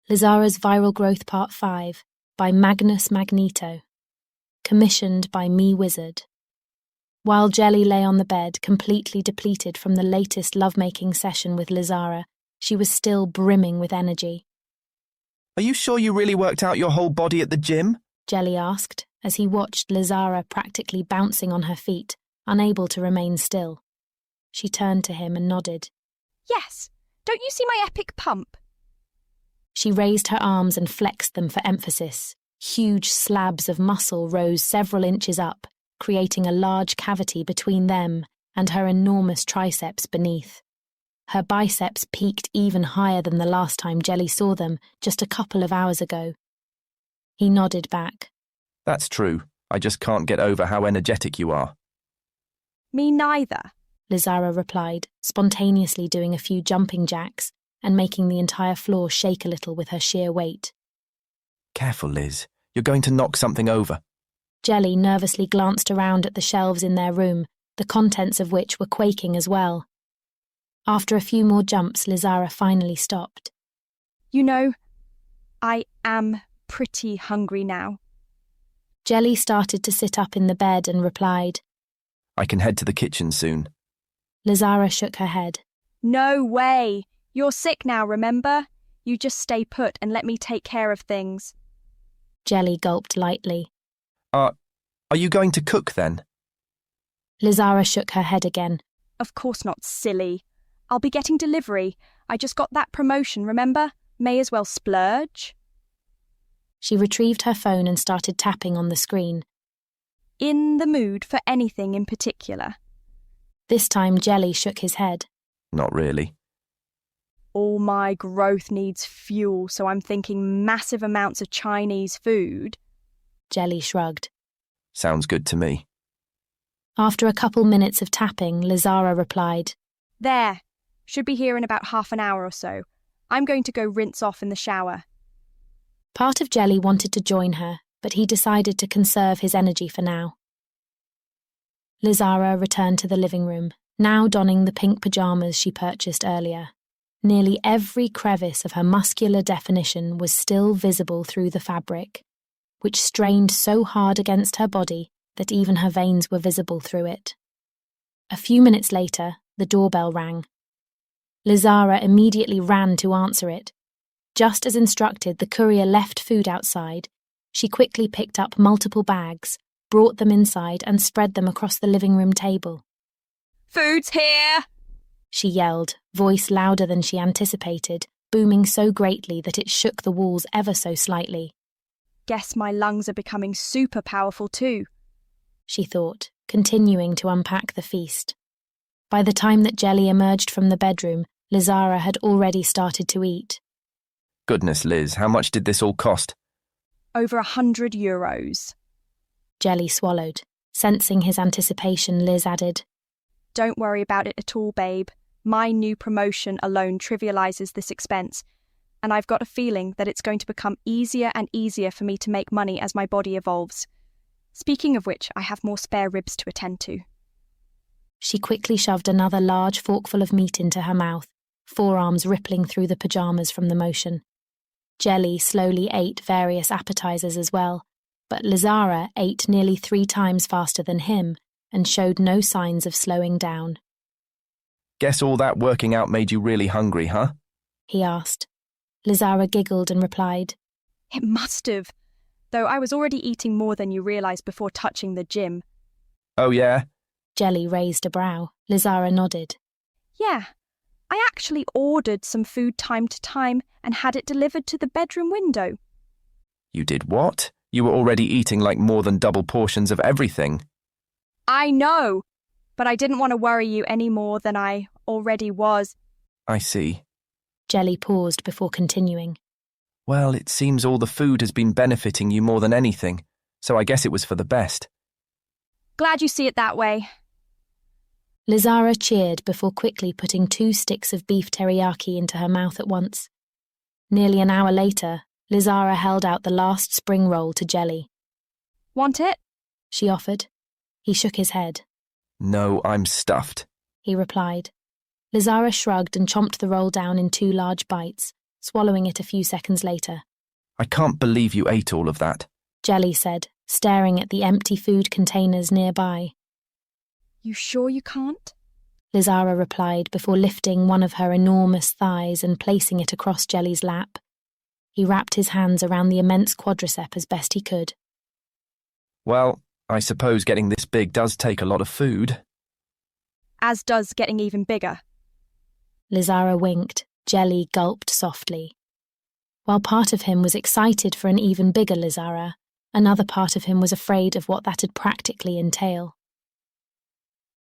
Lizarra's Viral Growth Part 5 by MagnusMagneto. Commissioned by me Wizard. While Jelly lay on the bed, completely depleted from the latest lovemaking session with Lizarra, she was still brimming with energy. Are you sure you really worked out your whole body at the gym? Jelly asked, as he watched Lizarra practically bouncing on her feet, unable to remain still. She turned to him and nodded. Yes. Don't you see my epic pump? She raised her arms and flexed them for emphasis. Huge slabs of muscle rose several inches up, creating a large cavity between them and her enormous triceps beneath. Her biceps peaked even higher than the last time Jelly saw them, just a couple of hours ago. He nodded back. That's true. I just can't get over how energetic you are. Me neither, Lizarra replied, spontaneously doing a few jumping jacks and making the entire floor shake a little with her sheer weight. Careful, Liz. You're going to knock something over. Jelly nervously glanced around at the shelves in their room, the contents of which were quaking as well. After a few more jumps, Lizarra finally stopped. You know, I am pretty hungry now. Jelly started to sit up in the bed and replied, I can head to the kitchen soon. Lizarra shook her head. No way. You're sick now, remember? You just stay put and let me take care of things. Jelly gulped lightly. Are you going to cook then? Lizarra shook her head again. Of course not, silly. I'll be getting delivery. I just got that promotion, remember? May as well splurge. She retrieved her phone and started tapping on the screen. In the mood for anything in particular? This time Jelly shook his head. Not really. All my growth needs fuel, so I'm thinking massive amounts of Chinese food. Jelly shrugged. Sounds good to me. After a couple minutes of tapping, Lizarra replied, There. Should be here in about half an hour or so. I'm going to go rinse off in the shower. Part of Jelly wanted to join her, but he decided to conserve his energy for now. Lizarra returned to the living room, now donning the pink pajamas she purchased earlier. Nearly every crevice of her muscular definition was still visible through the fabric, which strained so hard against her body that even her veins were visible through it. A few minutes later, the doorbell rang. Lizarra immediately ran to answer it. Just as instructed, the courier left food outside. She quickly picked up multiple bags, brought them inside and spread them across the living room table. Food's here! She yelled, voice louder than she anticipated, booming so greatly that it shook the walls ever so slightly. Guess my lungs are becoming super powerful too, she thought, continuing to unpack the feast. By the time that Jelly emerged from the bedroom, Lizarra had already started to eat. Goodness, Liz, how much did this all cost? Over €100. Jelly swallowed. Sensing his anticipation, Liz added, Don't worry about it at all, babe. My new promotion alone trivializes this expense, and I've got a feeling that it's going to become easier and easier for me to make money as my body evolves. Speaking of which, I have more spare ribs to attend to. She quickly shoved another large forkful of meat into her mouth, forearms rippling through the pajamas from the motion. Jelly slowly ate various appetizers as well, but Lizarra ate nearly 3 times faster than him and showed no signs of slowing down. Guess all that working out made you really hungry, huh? He asked. Lizarra giggled and replied, It must have, though I was already eating more than you realize before touching the gym. Oh, yeah? Jelly raised a brow. Lizarra nodded. Yeah, I actually ordered some food time to time and had it delivered to the bedroom window. You did what? You were already eating like more than double portions of everything. I know, but I didn't want to worry you any more than I already was. I see. Jelly paused before continuing. Well, it seems all the food has been benefiting you more than anything, so I guess it was for the best. Glad you see it that way. Lizarra cheered before quickly putting 2 sticks of beef teriyaki into her mouth at once. Nearly an hour later, Lizarra held out the last spring roll to Jelly. Want it? She offered. He shook his head. No, I'm stuffed, he replied. Lizarra shrugged and chomped the roll down in 2 large bites, swallowing it a few seconds later. I can't believe you ate all of that. Jelly said, staring at the empty food containers nearby. You sure you can't? Lizarra replied before lifting one of her enormous thighs and placing it across Jelly's lap. He wrapped his hands around the immense quadricep as best he could. Well, I suppose getting this big does take a lot of food. As does getting even bigger. Lizarra winked. Jelly gulped softly. While part of him was excited for an even bigger Lizarra, another part of him was afraid of what that'd practically entail.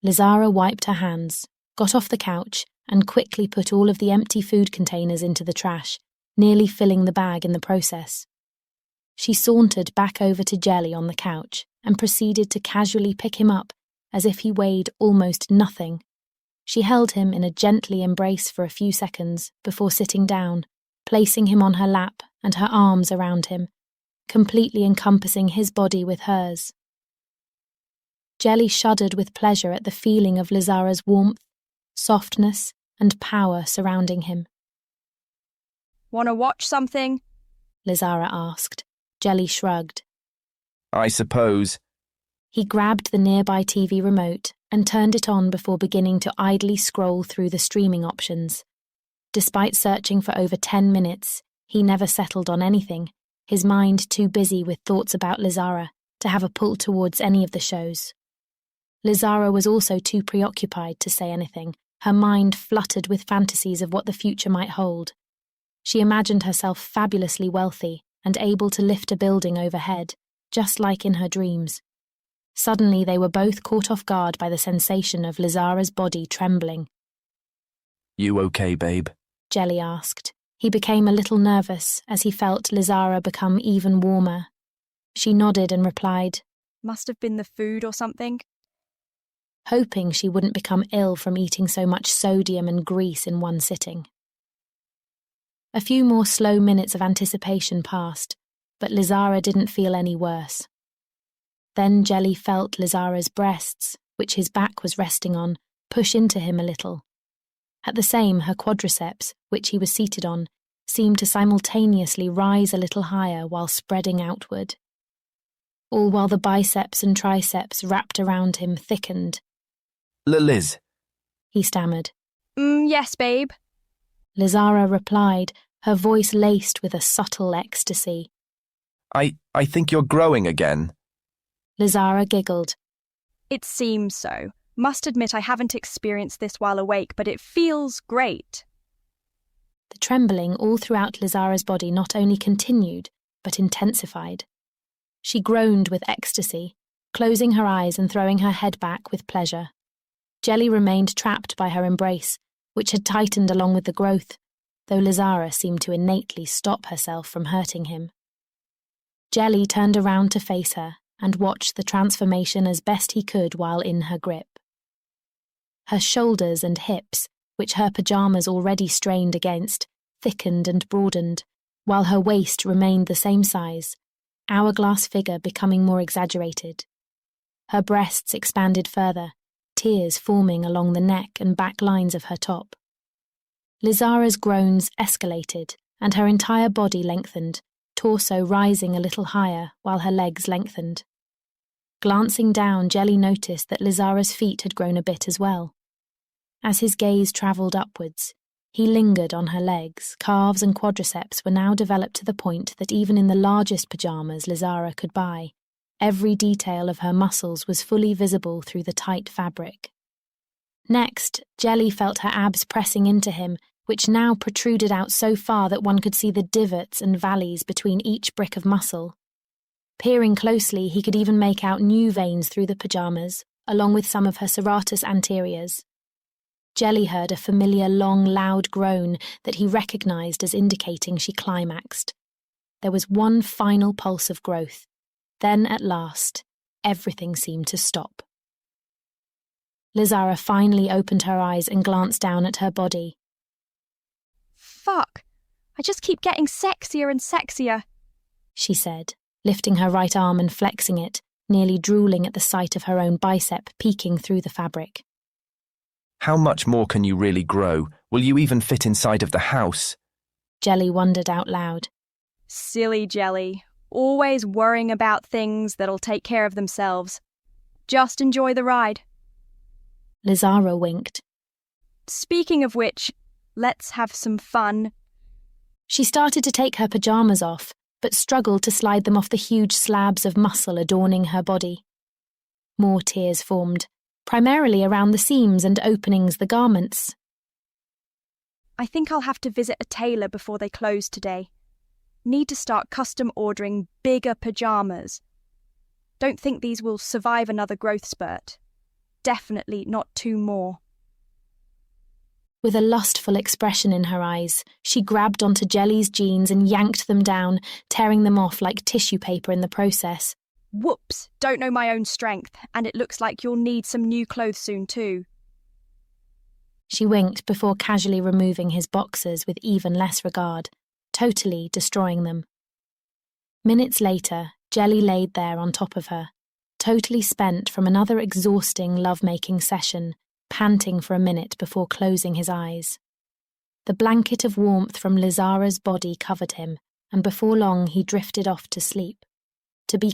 Lizarra wiped her hands, got off the couch, and quickly put all of the empty food containers into the trash, nearly filling the bag in the process. She sauntered back over to Jelly on the couch and proceeded to casually pick him up as if he weighed almost nothing. She held him in a gently embrace for a few seconds before sitting down, placing him on her lap and her arms around him, completely encompassing his body with hers. Jelly shuddered with pleasure at the feeling of Lizarra's warmth, softness, and power surrounding him. "Wanna watch something?" Lizarra asked. Jelly shrugged. I suppose. He grabbed the nearby TV remote and turned it on before beginning to idly scroll through the streaming options. Despite searching for over 10 minutes, he never settled on anything, his mind too busy with thoughts about Lizarra to have a pull towards any of the shows. Lizarra was also too preoccupied to say anything, her mind fluttered with fantasies of what the future might hold. She imagined herself fabulously wealthy and able to lift a building overhead, just like in her dreams. Suddenly they were both caught off guard by the sensation of Lizarra's body trembling. You okay, babe? Jelly asked. He became a little nervous as he felt Lizarra become even warmer. She nodded and replied, "Must have been the food or something." hoping she wouldn't become ill from eating so much sodium and grease in one sitting. A few more slow minutes of anticipation passed, but Lizarra didn't feel any worse. Then Jelly felt Lizarra's breasts, which his back was resting on, push into him a little. At the same, her quadriceps, which he was seated on, seemed to simultaneously rise a little higher while spreading outward. All while the biceps and triceps wrapped around him thickened. Liz, He stammered. Yes, babe." Lizarra replied, her voice laced with a subtle ecstasy. I think you're growing again. Lizarra giggled. "It seems so. Must admit I haven't experienced this while awake, but it feels great." The trembling all throughout Lizarra's body not only continued, but intensified. She groaned with ecstasy, closing her eyes and throwing her head back with pleasure. Jelly remained trapped by her embrace, which had tightened along with the growth, though Lizarra seemed to innately stop herself from hurting him. Jelly turned around to face her and watched the transformation as best he could while in her grip. Her shoulders and hips, which her pajamas already strained against, thickened and broadened, while her waist remained the same size, hourglass figure becoming more exaggerated. Her breasts expanded further, tears forming along the neck and back lines of her top. Lizarra's groans escalated, and her entire body lengthened, torso rising a little higher while her legs lengthened. Glancing down, Jelly noticed that Lizarra's feet had grown a bit as well. As his gaze travelled upwards, he lingered on her legs. Calves and quadriceps were now developed to the point that even in the largest pajamas Lizarra could buy, every detail of her muscles was fully visible through the tight fabric. Next, Jelly felt her abs pressing into him, which now protruded out so far that one could see the divots and valleys between each brick of muscle. Peering closely, he could even make out new veins through the pajamas, along with some of her serratus anteriors. Jelly heard a familiar long, loud groan that he recognised as indicating she climaxed. There was one final pulse of growth. Then, at last, everything seemed to stop. Lizarra finally opened her eyes and glanced down at her body. "Fuck, I just keep getting sexier and sexier," she said, lifting her right arm and flexing it, nearly drooling at the sight of her own bicep peeking through the fabric. How much more can you really grow? Will you even fit inside of the house? Jelly wondered out loud. Silly Jelly, always worrying about things that'll take care of themselves. Just enjoy the ride. Lizarra winked. Speaking of which, let's have some fun. She started to take her pajamas off, but struggled to slide them off the huge slabs of muscle adorning her body. More tears formed, primarily around the seams and openings the garments. I think I'll have to visit a tailor before they close today. Need to start custom ordering bigger pajamas. Don't think these will survive another growth spurt. Definitely not 2 more. With a lustful expression in her eyes, she grabbed onto Jelly's jeans and yanked them down, tearing them off like tissue paper in the process. Whoops, don't know my own strength, and it looks like you'll need some new clothes soon too. She winked before casually removing his boxers with even less regard, totally destroying them. Minutes later, Jelly laid there on top of her, totally spent from another exhausting lovemaking session, panting for a minute before closing his eyes. The blanket of warmth from Lizarra's body covered him, and before long he drifted off to sleep, to be